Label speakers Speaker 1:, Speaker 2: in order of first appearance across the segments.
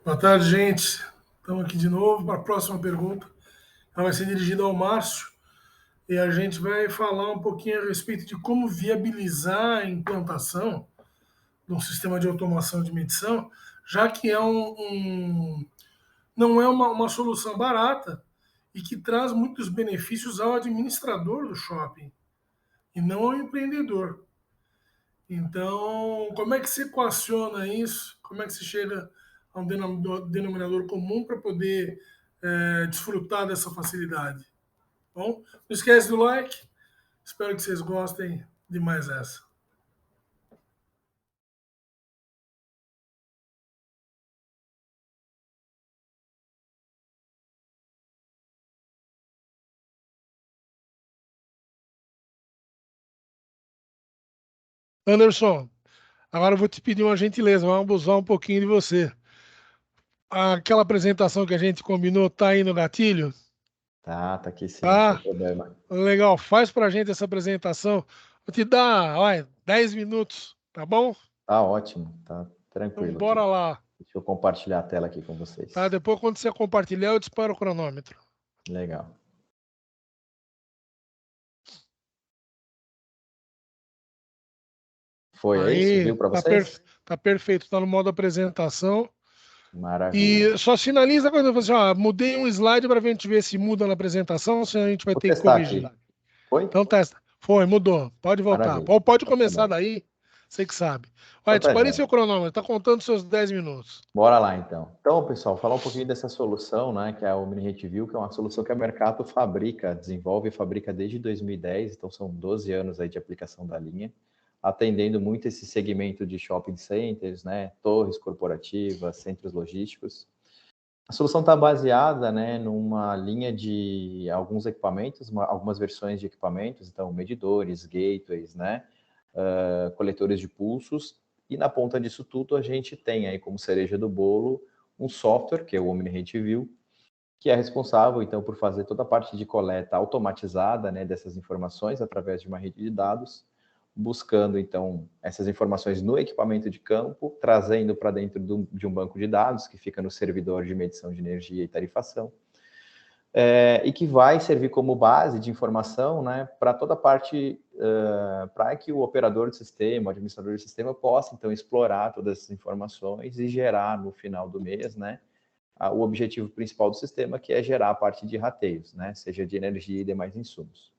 Speaker 1: Boa tarde, gente. Estamos aqui de novo para a próxima pergunta. Ela vai ser dirigida ao Márcio e a gente vai falar um pouquinho a respeito de como viabilizar a implantação de um sistema de automação de medição, já que não é uma solução barata e que traz muitos benefícios ao administrador do shopping e não ao empreendedor. Então, como é que se equaciona isso? Como é que se chega a um denominador comum para poder desfrutar dessa facilidade? Bom, não esquece do like. Espero que vocês gostem de mais essa. Anderson, agora eu vou te pedir uma gentileza, vamos abusar um pouquinho de você. Aquela apresentação que a gente combinou tá aí no gatilho?
Speaker 2: Tá aqui sim, sem
Speaker 1: Tá?
Speaker 2: problema.
Speaker 1: Legal, faz pra gente essa apresentação. Vou te dar, 10 minutos, tá bom?
Speaker 2: Tá ótimo, tá
Speaker 1: Então
Speaker 2: tranquilo aqui.
Speaker 1: bora lá.
Speaker 2: Deixa eu compartilhar a tela aqui com
Speaker 1: Tá?
Speaker 2: vocês.
Speaker 1: Depois, quando você compartilhar, eu disparo o cronômetro.
Speaker 2: Legal. Foi aí?
Speaker 1: Aí,
Speaker 2: Subiu para vocês?
Speaker 1: tá perfeito, tá no modo apresentação.
Speaker 2: Maravilha.
Speaker 1: E só finaliza quando você, mudei um slide para a gente ver se muda na apresentação, senão a gente vai
Speaker 2: Vou
Speaker 1: ter que
Speaker 2: testar
Speaker 1: corrigir.
Speaker 2: aqui. Foi?
Speaker 1: Então testa. Foi, mudou. Pode voltar.
Speaker 2: Maravilha.
Speaker 1: Ou pode
Speaker 2: Então tá
Speaker 1: começar
Speaker 2: bom.
Speaker 1: daí, você que sabe.
Speaker 2: Então
Speaker 1: Vai,
Speaker 2: tá
Speaker 1: disparei
Speaker 2: jóia.
Speaker 1: seu cronômetro, tá contando seus 10 minutos.
Speaker 2: Bora lá então. Então, pessoal, falar um pouquinho dessa solução, né, que é o Mini Rede View, que é uma solução que a Mercato fabrica, desenvolve e fabrica desde 2010, então são 12 anos aí de aplicação da linha, atendendo muito esse segmento de shopping centers, né, torres corporativas, centros logísticos. A solução está baseada, né, numa linha de alguns equipamentos, algumas versões de equipamentos, então medidores, gateways, né, coletores de pulsos, e na ponta disso tudo a gente tem aí como cereja do bolo um software, que é o OmniRede View, que é responsável então por fazer toda a parte de coleta automatizada, né, dessas informações através de uma rede de dados, buscando então essas informações no equipamento de campo, trazendo para dentro de um banco de dados que fica no servidor de medição de energia e tarifação, e que vai servir como base de informação, né, para toda a parte, para que o operador do sistema, o administrador do sistema, possa, então, explorar todas essas informações e gerar, no final do mês, né, o objetivo principal do sistema, que é gerar a parte de rateios, né, seja de energia e demais insumos.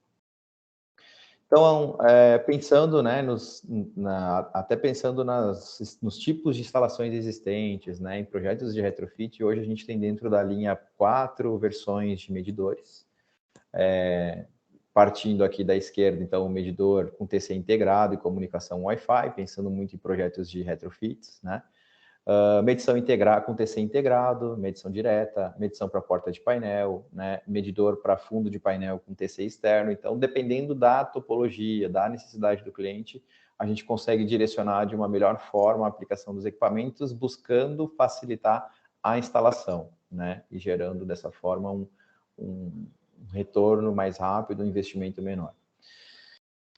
Speaker 2: Então, pensando, né, até pensando nos tipos de instalações existentes, né, em projetos de retrofit, hoje a gente tem dentro da linha 4 versões de medidores, partindo aqui da esquerda, então, o medidor com TC integrado e comunicação Wi-Fi, pensando muito em projetos de retrofits, né, medição com TC integrado, medição direta, medição para porta de painel, né, medidor para fundo de painel com TC externo. Então, dependendo da topologia, da necessidade do cliente, a gente consegue direcionar de uma melhor forma a aplicação dos equipamentos, buscando facilitar a instalação, né, e gerando dessa forma um retorno mais rápido, um investimento menor.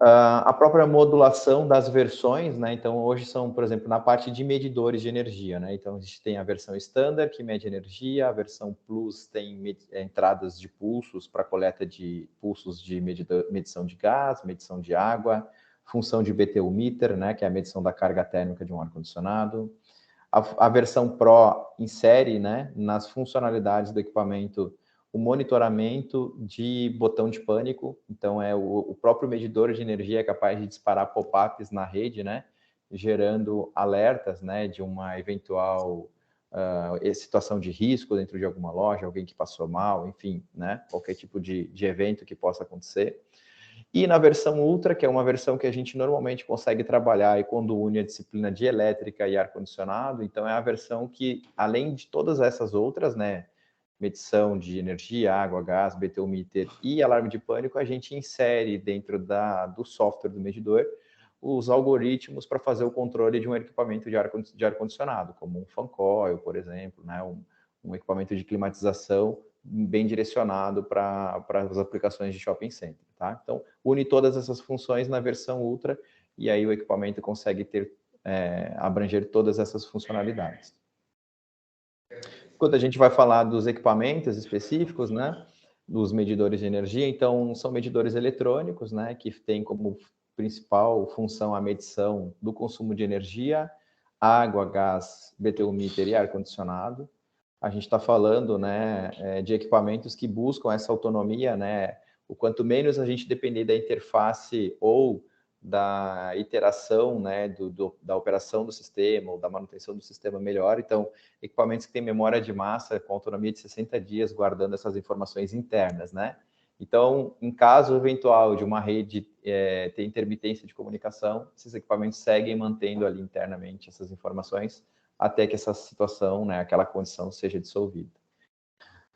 Speaker 2: A própria modulação das versões, né? Então, hoje são, por exemplo, na parte de medidores de energia, né? Então, a gente tem a versão Standard, que mede energia, a versão Plus tem entradas de pulsos para coleta de pulsos de medição de gás, medição de água, função de BTU meter, né? Que é a medição da carga térmica de um ar-condicionado. A versão Pro insere, né, nas funcionalidades do equipamento, o monitoramento de botão de pânico. Então, o próprio medidor de energia é capaz de disparar pop-ups na rede, né, gerando alertas, né, de uma eventual situação de risco dentro de alguma loja, alguém que passou mal, enfim, né, qualquer tipo de evento que possa acontecer. E na versão Ultra, que é uma versão que a gente normalmente consegue trabalhar e quando une a disciplina de elétrica e ar-condicionado, então é a versão que, além de todas essas outras, né, medição de energia, água, gás, BTU meter e alarme de pânico, a gente insere dentro do software do medidor os algoritmos para fazer o controle de um equipamento de ar-condicionado, como um fan coil, por exemplo, né, um equipamento de climatização bem direcionado para as aplicações de shopping center, tá? Então, une todas essas funções na versão Ultra e aí o equipamento consegue abranger todas essas funcionalidades. Quando a gente vai falar dos equipamentos específicos, né, dos medidores de energia, então são medidores eletrônicos, né, que têm como principal função a medição do consumo de energia, água, gás, BTU meter e ar-condicionado. A gente está falando, né, de equipamentos que buscam essa autonomia, né, o quanto menos a gente depender da interface ou da iteração, né, da operação do sistema ou da manutenção do sistema melhor. Então, equipamentos que têm memória de massa com autonomia de 60 dias, guardando essas informações internas, né? Então, em caso eventual de uma rede ter intermitência de comunicação, esses equipamentos seguem mantendo ali internamente essas informações até que essa situação, né, aquela condição seja dissolvida.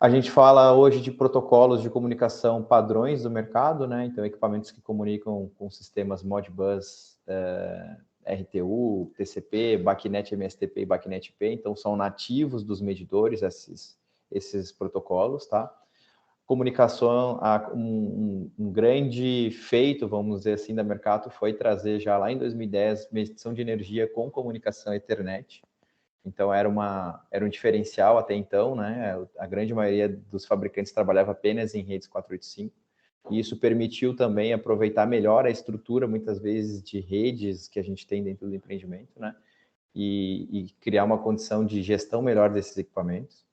Speaker 2: A gente fala hoje de protocolos de comunicação padrões do mercado, né? Então, equipamentos que comunicam com sistemas Modbus, RTU, TCP, BACnet MSTP e BACnet IP. Então, são nativos dos medidores esses protocolos, tá? Comunicação, um grande feito, vamos dizer assim, da Mercato foi trazer já lá em 2010 medição de energia com comunicação Ethernet. Então, era um diferencial até então, né? A grande maioria dos fabricantes trabalhava apenas em redes 485, e isso permitiu também aproveitar melhor a estrutura, muitas vezes, de redes que a gente tem dentro do empreendimento, né? E criar uma condição de gestão melhor desses equipamentos.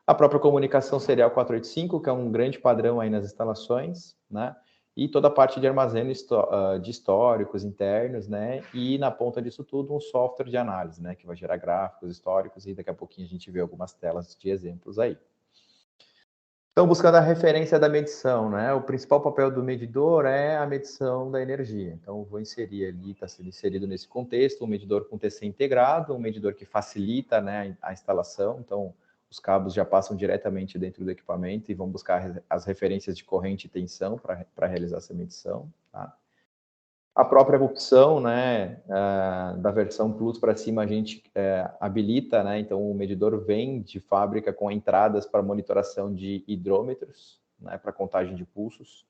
Speaker 2: A própria comunicação serial 485, que é um grande padrão aí nas instalações, né? E toda a parte de armazeno de históricos internos, né? E na ponta disso tudo, um software de análise, né? Que vai gerar gráficos históricos, e daqui a pouquinho a gente vê algumas telas de exemplos aí. Então, buscando a referência da medição, né? O principal papel do medidor é a medição da energia. Então, vou inserir ali, está sendo inserido nesse contexto, um medidor com TC integrado, um medidor que facilita, né, a instalação. Então, os cabos já passam diretamente dentro do equipamento e vão buscar as referências de corrente e tensão para realizar essa medição, tá? A própria opção, né, da versão Plus para cima, a gente habilita, né, então o medidor vem de fábrica com entradas para monitoração de hidrômetros, né, para contagem de pulsos.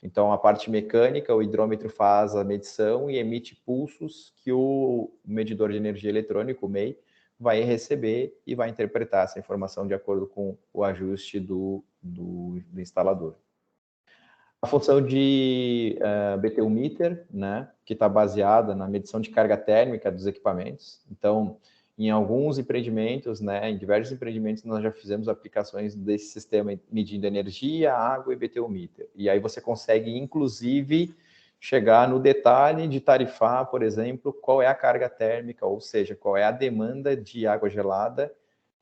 Speaker 2: Então, a parte mecânica, o hidrômetro faz a medição e emite pulsos que o medidor de energia eletrônico, o MEI, vai receber e vai interpretar essa informação de acordo com o ajuste do instalador. A função de BTU meter, né, que está baseada na medição de carga térmica dos equipamentos. Então, em alguns empreendimentos, né, em diversos empreendimentos, nós já fizemos aplicações desse sistema medindo energia, água e BTU meter. E aí você consegue, inclusive, chegar no detalhe de tarifar, por exemplo, qual é a carga térmica, ou seja, qual é a demanda de água gelada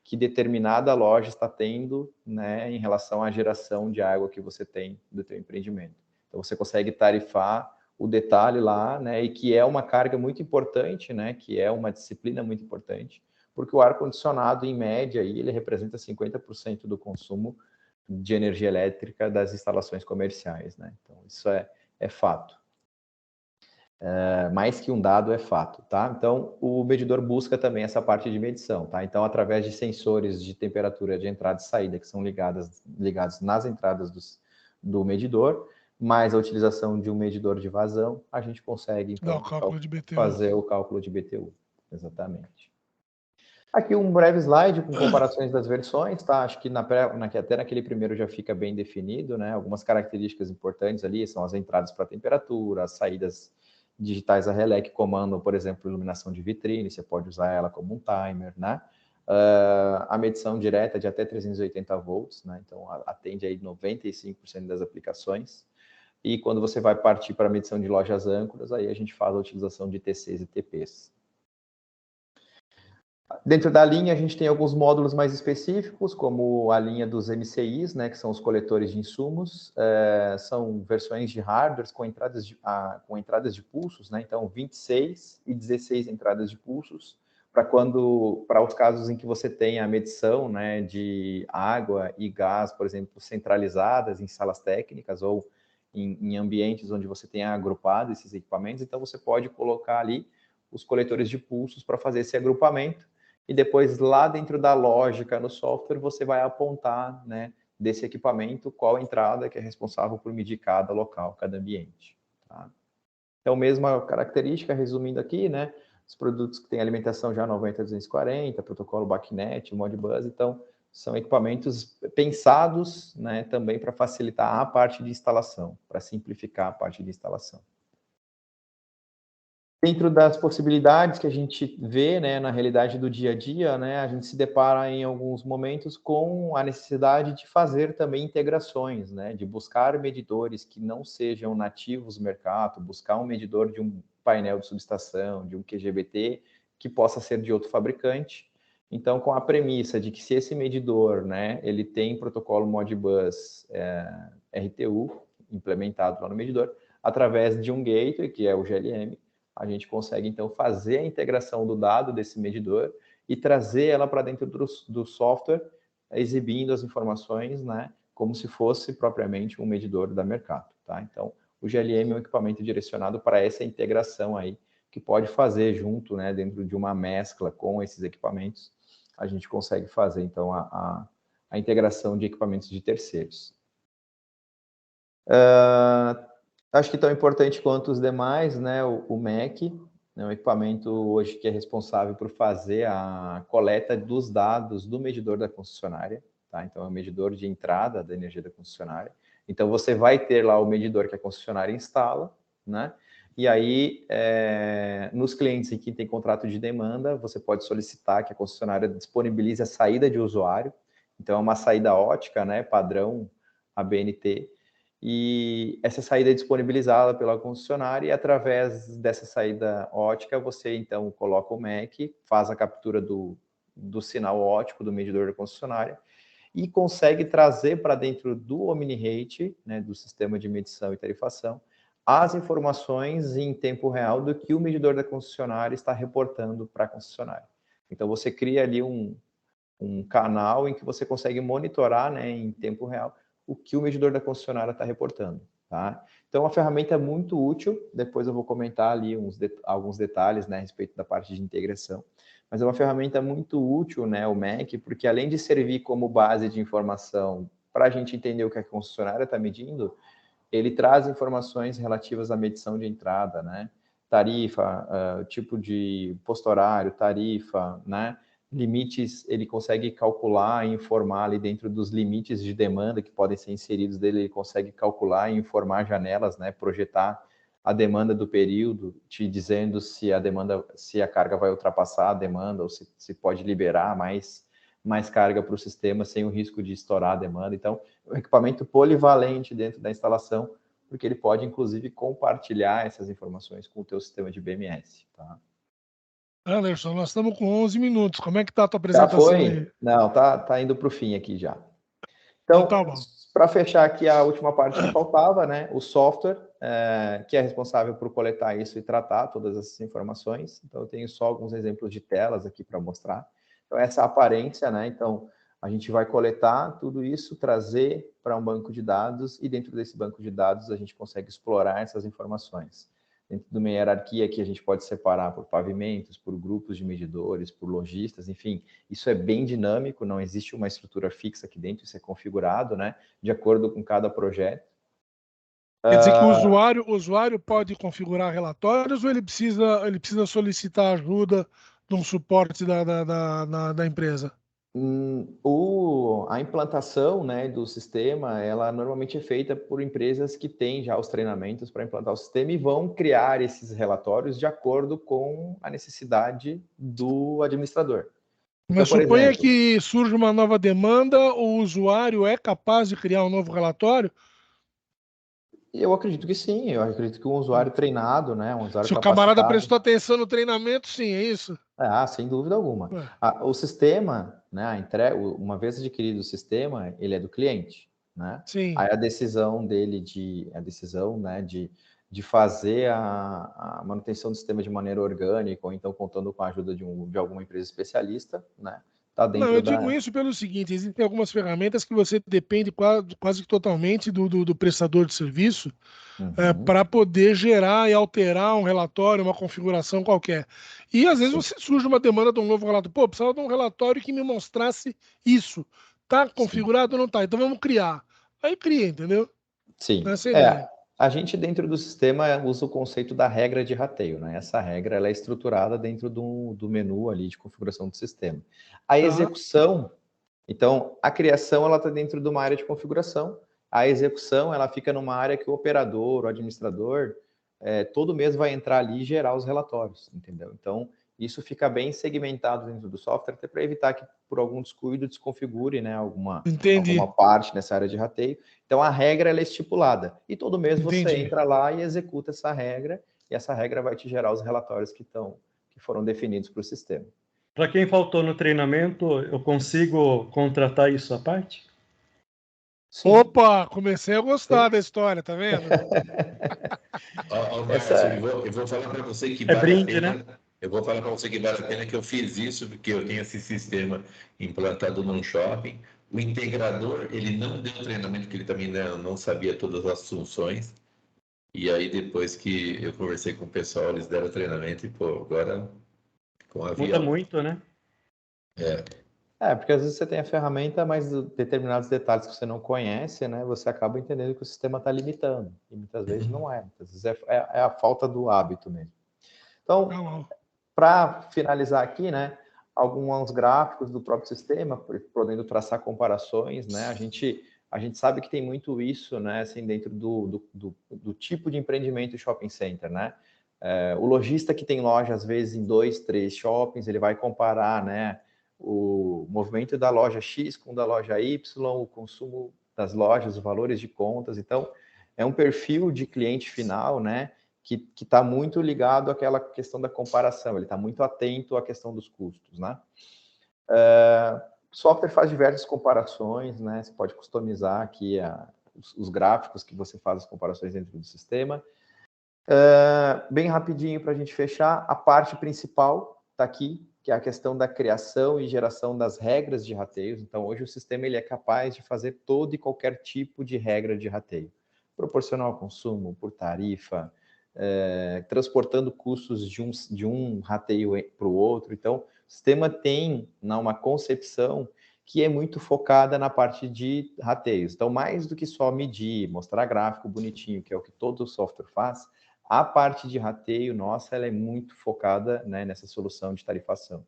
Speaker 2: que determinada loja está tendo, né, em relação à geração de água que você tem do teu empreendimento. Então, você consegue tarifar o detalhe lá, né, e que é uma carga muito importante, né, que é uma disciplina muito importante, porque o ar-condicionado, em média, aí, ele representa 50% do consumo de energia elétrica das instalações comerciais, né? Então, isso é fato. Mais que um dado, é fato, tá? Então, o medidor busca também essa parte de medição, tá? Então, através de sensores de temperatura de entrada e saída, que são ligados nas entradas do medidor, mais a utilização de um medidor de vazão, a gente consegue, então, fazer o cálculo de BTU. Exatamente. Aqui um breve slide com comparações das versões, tá? Acho que até naquele primeiro já fica bem definido, né? Algumas características importantes ali são as entradas para temperatura, as saídas digitais a relé que comandam, por exemplo, iluminação de vitrine, você pode usar ela como um timer, né? A medição direta de até 380 volts, né? Então, atende aí 95% das aplicações. E quando você vai partir para a medição de lojas âncoras, aí a gente faz a utilização de TCs e TPs. Dentro da linha, a gente tem alguns módulos mais específicos, como a linha dos MCIs, né, que são os coletores de insumos. São versões de hardwares com entradas de pulsos, né, então 26 e 16 entradas de pulsos, para os casos em que você tem a medição, né, de água e gás, por exemplo, centralizadas em salas técnicas ou em ambientes onde você tenha agrupado esses equipamentos. Então, você pode colocar ali os coletores de pulsos para fazer esse agrupamento. E depois, lá dentro da lógica no software, você vai apontar, né, desse equipamento qual entrada que é responsável por medir cada local, cada ambiente. Tá? Então, mesma característica, resumindo aqui, né, os produtos que têm alimentação já 90-240, protocolo BACnet, Modbus, então são equipamentos pensados, né, também para facilitar a parte de instalação, para simplificar a parte de instalação. Dentro das possibilidades que a gente vê, né, na realidade do dia a dia, né, a gente se depara em alguns momentos com a necessidade de fazer também integrações, né, de buscar medidores que não sejam nativos do mercado, buscar um medidor de um painel de subestação, de um QGBT, que possa ser de outro fabricante. Então, com a premissa de que se esse medidor, né, ele tem protocolo Modbus RTU implementado lá no medidor, através de um gateway, que é o GLM, a gente consegue, então, fazer a integração do dado desse medidor e trazer ela para dentro do software, exibindo as informações, né, como se fosse propriamente um medidor da Mercato, tá? Então, o GLM é um equipamento direcionado para essa integração aí, que pode fazer junto, né, dentro de uma mescla com esses equipamentos, a gente consegue fazer, então, a integração de equipamentos de terceiros. Acho que tão importante quanto os demais, né, o MEC, né, um equipamento hoje que é responsável por fazer a coleta dos dados do medidor da concessionária, tá? Então, é um medidor de entrada da energia da concessionária. Então, você vai ter lá o medidor que a concessionária instala, né? E aí, nos clientes em que tem contrato de demanda, você pode solicitar que a concessionária disponibilize a saída de usuário. Então, é uma saída ótica, né, padrão ABNT, e essa saída é disponibilizada pela concessionária e através dessa saída ótica você então coloca o MEC, faz a captura do sinal óptico do medidor da concessionária e consegue trazer para dentro do OmniRate, né, do sistema de medição e tarifação, as informações em tempo real do que o medidor da concessionária está reportando para a concessionária. Então você cria ali um canal em que você consegue monitorar, né, em tempo real o que o medidor da concessionária está reportando, tá? Então, é uma ferramenta muito útil, depois eu vou comentar ali alguns detalhes, né, a respeito da parte de integração, mas é uma ferramenta muito útil, né, o MEC, porque além de servir como base de informação para a gente entender o que a concessionária está medindo, ele traz informações relativas à medição de entrada, né, tarifa, tipo de posto horário, tarifa, né, limites, ele consegue calcular e informar ali dentro dos limites de demanda que podem ser inseridos dele, ele consegue calcular e informar janelas, né, projetar a demanda do período, te dizendo se a carga vai ultrapassar a demanda ou se pode liberar mais carga para o sistema sem o risco de estourar a demanda. Então, é um equipamento polivalente dentro da instalação, porque ele pode, inclusive, compartilhar essas informações com o teu sistema de BMS, tá?
Speaker 1: Anderson, nós estamos com 11 minutos. Como é que está a tua
Speaker 2: Já
Speaker 1: apresentação
Speaker 2: foi?
Speaker 1: aí?
Speaker 2: Não, tá indo para o fim aqui já.
Speaker 1: Então
Speaker 2: Então,
Speaker 1: tá bom.
Speaker 2: para fechar aqui a última parte que faltava, né, o software, que é responsável por coletar isso e tratar todas essas informações. Então, eu tenho só alguns exemplos de telas aqui para mostrar. Então, essa é a aparência, né? Então, a gente vai coletar tudo isso, trazer para um banco de dados, e dentro desse banco de dados a gente consegue explorar essas informações. Dentro de uma hierarquia que a gente pode separar por pavimentos, por grupos de medidores, por lojistas, enfim, isso é bem dinâmico, não existe uma estrutura fixa aqui dentro, isso é configurado, né, de acordo com cada projeto.
Speaker 1: Quer dizer que o usuário pode configurar relatórios ou ele precisa solicitar ajuda de um suporte da empresa?
Speaker 2: A implantação, né, do sistema, ela normalmente é feita por empresas que têm já os treinamentos para implantar o sistema e vão criar esses relatórios de acordo com a necessidade do administrador. Então,
Speaker 1: Mas
Speaker 2: por
Speaker 1: suponha
Speaker 2: exemplo,
Speaker 1: que surge uma nova demanda, o usuário é capaz de criar um novo relatório?
Speaker 2: eu acredito que sim, eu acredito que um usuário treinado, né, um usuário
Speaker 1: Se o camarada
Speaker 2: capacitado,
Speaker 1: prestou atenção no treinamento, sim, é isso?
Speaker 2: sem dúvida alguma.
Speaker 1: Ué.
Speaker 2: O sistema, né, uma vez adquirido o sistema, ele é do cliente, né?
Speaker 1: Sim.
Speaker 2: Aí a decisão dele né, de fazer a manutenção do sistema de maneira orgânica, ou então contando com a ajuda de alguma empresa especialista, né? Está
Speaker 1: Não,
Speaker 2: dentro
Speaker 1: eu digo
Speaker 2: da...
Speaker 1: isso pelo seguinte: existem algumas ferramentas que você depende quase que totalmente do prestador de serviço
Speaker 2: Uhum,
Speaker 1: para poder gerar e alterar um relatório, uma configuração qualquer. E às vezes
Speaker 2: sim,
Speaker 1: você surge uma demanda de um novo relatório. Pô, precisava de um relatório que me mostrasse isso. Tá
Speaker 2: sim.
Speaker 1: configurado ou não tá? Então vamos criar. Aí cria, entendeu?
Speaker 2: Sim,
Speaker 1: Essa é a ideia.
Speaker 2: A gente, dentro do sistema, usa o conceito da regra de rateio, né? Essa regra ela é estruturada dentro do menu ali de configuração do sistema. A execução, então, a criação ela está dentro de uma área de configuração, a execução ela fica numa área que o operador, o administrador, todo mês vai entrar ali e gerar os relatórios, entendeu? Então, isso fica bem segmentado dentro do software, até para evitar que, por algum descuido, desconfigure, né, alguma parte nessa área de rateio. Então, a regra ela é estipulada. E todo mês você entra lá e executa essa regra, e essa regra vai te gerar os relatórios que foram definidos para o sistema.
Speaker 3: Para quem faltou no treinamento, eu consigo contratar isso à parte?
Speaker 1: Sim. Opa, comecei a gostar da história, tá vendo?
Speaker 4: Márcio, eu vou falar para você que
Speaker 3: vale a pena, né?
Speaker 4: Eu vou falar para você que vale a pena que eu fiz isso, porque eu tenho esse sistema implantado num shopping. O integrador, ele não deu treinamento, porque ele também não sabia todas as funções. E aí, depois que eu conversei com o pessoal, eles deram treinamento e, pô, agora com a avião.
Speaker 3: Muda muito, né?
Speaker 2: Porque às vezes você tem a ferramenta, mas determinados detalhes que você não conhece, né? Você acaba entendendo que o sistema está limitando. E muitas vezes não é. Muitas vezes é a falta do hábito mesmo. Então, para finalizar aqui, né? Alguns gráficos do próprio sistema, podendo traçar comparações, né? A gente sabe que tem muito isso, né? Assim, dentro do tipo de empreendimento shopping center, né? O lojista que tem loja, às vezes, em 2, 3 shoppings, ele vai comparar, né? O movimento da loja X com da loja Y, o consumo das lojas, os valores de contas. Então, é um perfil de cliente final, né? Que está muito ligado àquela questão da comparação, ele está muito atento à questão dos custos, né? O software faz diversas comparações, né? Você pode customizar aqui os gráficos que você faz as comparações dentro do sistema. Bem rapidinho para a gente fechar, a parte principal está aqui, que é a questão da criação e geração das regras de rateios. Então, hoje o sistema ele é capaz de fazer todo e qualquer tipo de regra de rateio, proporcional ao consumo, por tarifa, transportando custos de um rateio para o outro. Então, o sistema tem uma concepção que é muito focada na parte de rateios. Então, mais do que só medir, mostrar gráfico bonitinho, que é o que todo software faz, a parte de rateio, nossa, ela é muito focada, né, nessa solução de tarifação.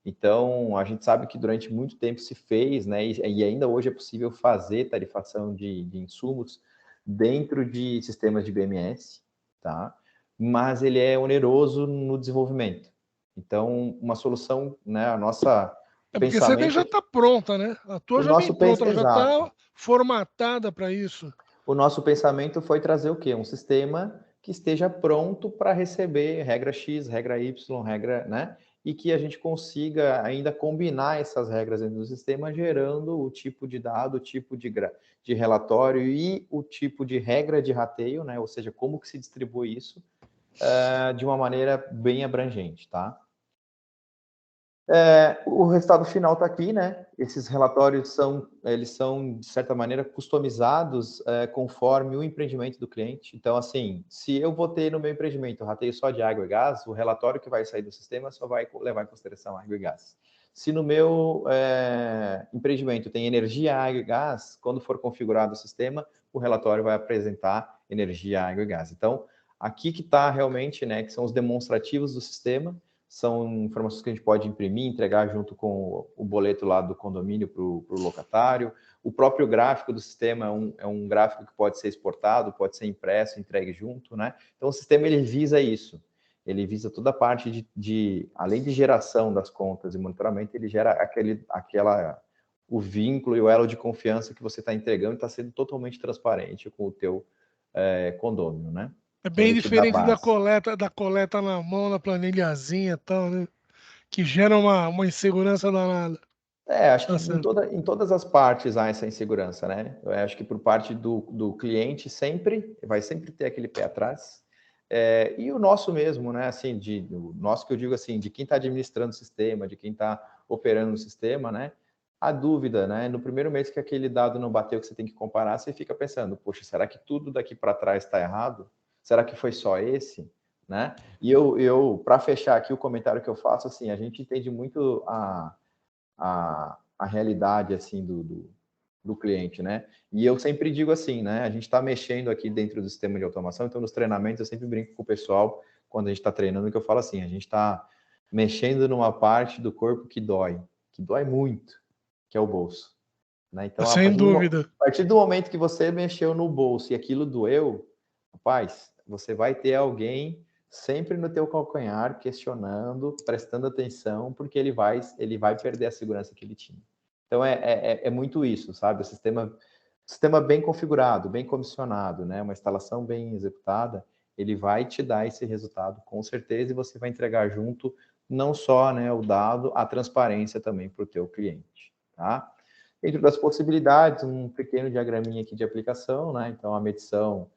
Speaker 2: Então, a gente sabe que durante muito tempo se fez, né, e ainda hoje é possível fazer tarifação de insumos dentro de sistemas de BMS, tá? Mas ele é oneroso no desenvolvimento. Então, uma solução, né, a nossa
Speaker 1: porque você já está pronta, né? A tua já vem pronta, ela já está formatada para isso.
Speaker 2: O nosso pensamento foi trazer o quê? Um sistema que esteja pronto para receber regra X, regra Y, regra, né? E que a gente consiga ainda combinar essas regras dentro do sistema, gerando o tipo de dado, o tipo de relatório e o tipo de regra de rateio, né? Ou seja, como que se distribui isso de uma maneira bem abrangente, tá? O resultado final está aqui, né? Esses relatórios são, de certa maneira, customizados conforme o empreendimento do cliente. Então, assim, se eu vou ter no meu empreendimento rateio só de água e gás, o relatório que vai sair do sistema só vai levar em consideração água e gás. Se no meu empreendimento tem energia, água e gás, quando for configurado o sistema, o relatório vai apresentar energia, água e gás. Então, aqui que está realmente, né, que são os demonstrativos do sistema, são informações que a gente pode imprimir, entregar junto com o boleto lá do condomínio para o locatário. O próprio gráfico do sistema é um gráfico que pode ser exportado, pode ser impresso, entregue junto, né? Então, o sistema, ele visa isso. Ele visa toda a parte além de geração das contas e monitoramento, ele gera o vínculo e o elo de confiança que você está entregando e está sendo totalmente transparente com o teu condômino, né?
Speaker 1: É bem diferente da coleta na mão, na planilhazinha e tal, né? Que gera uma insegurança danada.
Speaker 2: Acho que em todas as partes há essa insegurança, né? Eu acho que por parte do cliente vai sempre ter aquele pé atrás. E o nosso mesmo, né? Assim, o nosso que eu digo assim, de quem está administrando o sistema, de quem está operando o sistema, né? A dúvida, né? No primeiro mês que aquele dado não bateu, que você tem que comparar, você fica pensando, poxa, será que tudo daqui para trás está errado? Será que foi só esse? Né? E eu para fechar aqui o comentário que eu faço, assim, a gente entende muito a realidade assim do do cliente, né? E eu sempre digo assim, né? A gente está mexendo aqui dentro do sistema de automação, então nos treinamentos eu sempre brinco com o pessoal, quando a gente está treinando, que eu falo assim, a gente está mexendo numa parte do corpo que dói muito, que é o bolso. Né? Então,
Speaker 1: Sem dúvida.
Speaker 2: A partir do momento que você mexeu no bolso e aquilo doeu, rapaz, você vai ter alguém sempre no teu calcanhar, questionando, prestando atenção, porque ele vai perder a segurança que ele tinha. Então, é muito isso, sabe? O sistema bem configurado, bem comissionado, né? Uma instalação bem executada, ele vai te dar esse resultado, com certeza, e você vai entregar junto, não só, né, o dado, a transparência também para o teu cliente, tá? Dentro das possibilidades, um pequeno diagraminha aqui de aplicação, né? Então, a medição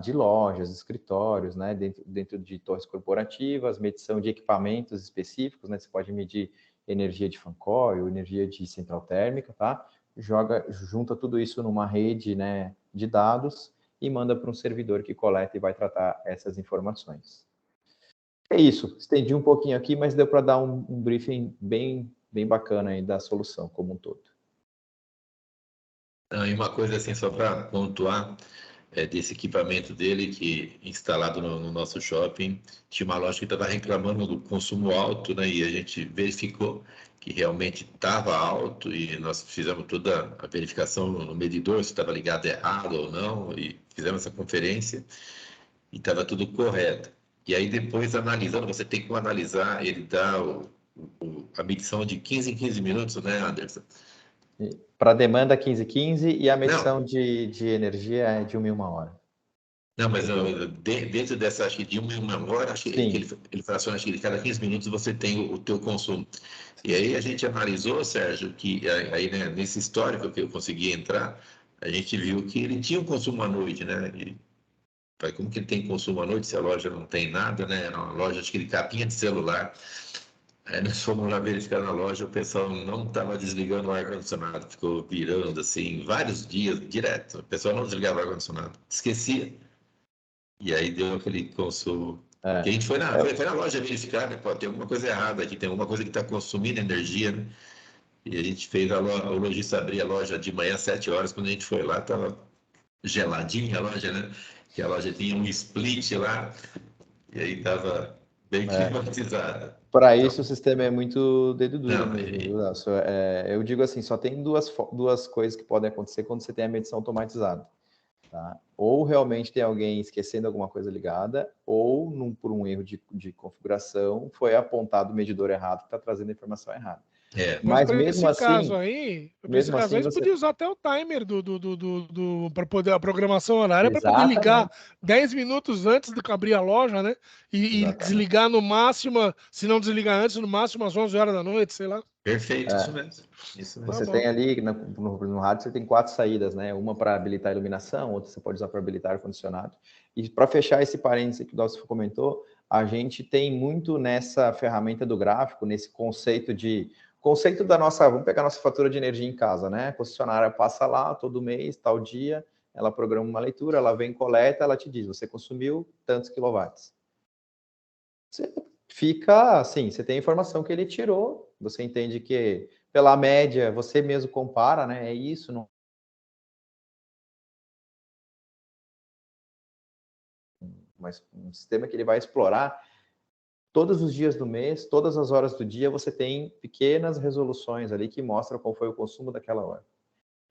Speaker 2: de lojas, escritórios, né? Dentro de torres corporativas, medição de equipamentos específicos, né? Você pode medir energia de fan coil, energia de central térmica, tá? Junta tudo isso numa rede, né, de dados e manda para um servidor que coleta e vai tratar essas informações. É isso, estendi um pouquinho aqui, mas deu para dar um briefing bem bacana aí da solução como um todo.
Speaker 4: E uma coisa assim, só para pontuar, desse equipamento dele, que instalado no nosso shopping, tinha uma loja que estava reclamando do consumo alto, né? E a gente verificou que realmente estava alto e nós fizemos toda a verificação no medidor, se estava ligado errado ou não, e fizemos essa conferência e estava tudo correto. E aí depois, analisando, você tem que analisar, ele dá a medição de 15 em 15 minutos, né, Anderson?
Speaker 2: Para demanda 15 e a medição de energia é de 1 em 1 hora.
Speaker 4: Não, mas dentro dessa, acho que de 1 em 1 hora, acho que ele fraciona, acho que de cada 15 minutos você tem o teu consumo. E aí a gente analisou, Sérgio, que aí, né, nesse histórico que eu consegui entrar, a gente viu que ele tinha um consumo à noite, né? E, como que ele tem consumo à noite se a loja não tem nada, né? Era uma loja, acho que de capinha de celular. Aí nós fomos lá verificar na loja, o pessoal não estava desligando o ar-condicionado, ficou virando assim, vários dias, direto. O pessoal não desligava o ar-condicionado, esquecia. E aí deu aquele consumo. Que a gente foi na loja verificar, né? Pô, tem alguma coisa errada aqui, tem alguma coisa que está consumindo energia, né? E a gente fez o lojista abrir a loja de manhã às 7 horas, quando a gente foi lá, estava geladinha a loja, né? Que a loja tinha um split lá, e aí estava bem climatizada.
Speaker 2: Para isso, o sistema é muito dedo duro mesmo, viu, Nelson? Eu digo assim, só tem duas coisas que podem acontecer quando você tem a medição automatizada. Tá? Ou realmente tem alguém esquecendo alguma coisa ligada, ou por um erro de configuração, foi apontado o medidor errado que está trazendo a informação errada.
Speaker 1: Mas mesmo assim, caso aí, você podia usar até o timer para poder a programação horária para poder ligar 10 minutos antes de abrir a loja, né? E desligar no máximo, se não desligar antes, no máximo às 11 horas da noite, sei lá.
Speaker 4: Perfeito, isso mesmo.
Speaker 2: Você tem ali no rádio, você tem 4 saídas, né? Uma para habilitar a iluminação, outra você pode usar para habilitar o ar-condicionado. E para fechar esse parênteses que o Dalcio comentou, a gente tem muito nessa ferramenta do gráfico, nesse conceito da nossa, vamos pegar nossa fatura de energia em casa, né? A concessionária passa lá todo mês, tal dia, ela programa uma leitura, ela vem, coleta, ela te diz, você consumiu tantos quilowatts. Você fica assim, você tem a informação que ele tirou, você entende que pela média, você mesmo compara, né? É isso, não... Mas um sistema que ele vai explorar todos os dias do mês, todas as horas do dia, você tem pequenas resoluções ali que mostram qual foi o consumo daquela hora.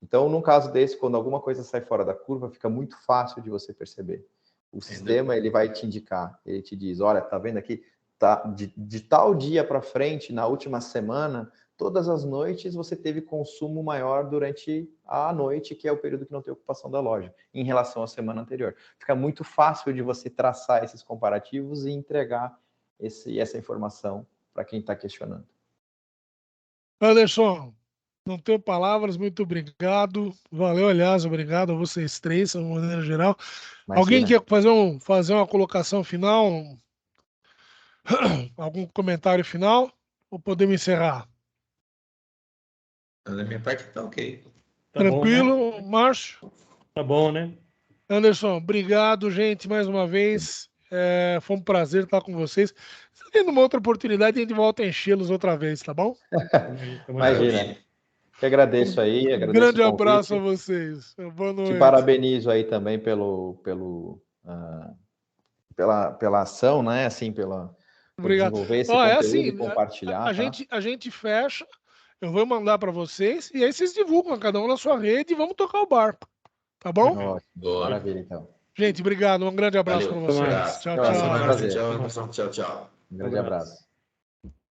Speaker 2: Então, num caso desse, quando alguma coisa sai fora da curva, fica muito fácil de você perceber. O sistema, ele vai te indicar, ele te diz, olha, tá vendo aqui? Tá, de tal dia para frente, na última semana, todas as noites você teve consumo maior durante a noite, que é o período que não tem ocupação da loja, em relação à semana anterior. Fica muito fácil de você traçar esses comparativos e entregar essa informação para quem está questionando.
Speaker 1: Anderson, não tenho palavras, muito obrigado. Valeu, aliás, obrigado a vocês três, de uma maneira geral. Imagina. Alguém quer fazer uma colocação final? Algum comentário final? Ou podemos encerrar?
Speaker 4: Da minha parte tá ok.
Speaker 1: Tá tranquilo, bom, né? Márcio?
Speaker 3: Tá bom, né?
Speaker 1: Anderson, obrigado, gente, mais uma vez. Foi um prazer estar com vocês. Tendo uma outra oportunidade, a gente volta a enchê-los outra vez, tá bom?
Speaker 2: Imagina. Que agradeço aí,
Speaker 5: Um
Speaker 2: agradeço
Speaker 5: grande
Speaker 2: o convite.
Speaker 5: abraço a vocês. Boa noite.
Speaker 2: Te parabenizo aí também pela ação, né? Assim, por
Speaker 5: Obrigado.
Speaker 2: desenvolver esse
Speaker 5: Ó,
Speaker 2: conteúdo
Speaker 5: é assim,
Speaker 2: e compartilhar.
Speaker 5: a gente fecha, eu vou mandar para vocês e aí vocês divulgam cada um na sua rede e vamos tocar o barco. Tá bom?
Speaker 2: Ótimo,
Speaker 4: Boa.
Speaker 2: maravilha, então.
Speaker 5: Gente, obrigado. Um grande abraço para
Speaker 4: Valeu,
Speaker 5: vocês.
Speaker 4: abraço.
Speaker 5: Tchau,
Speaker 4: Até a
Speaker 5: tchau.
Speaker 4: semana, gente. Tchau, tchau.
Speaker 2: Um grande abraço.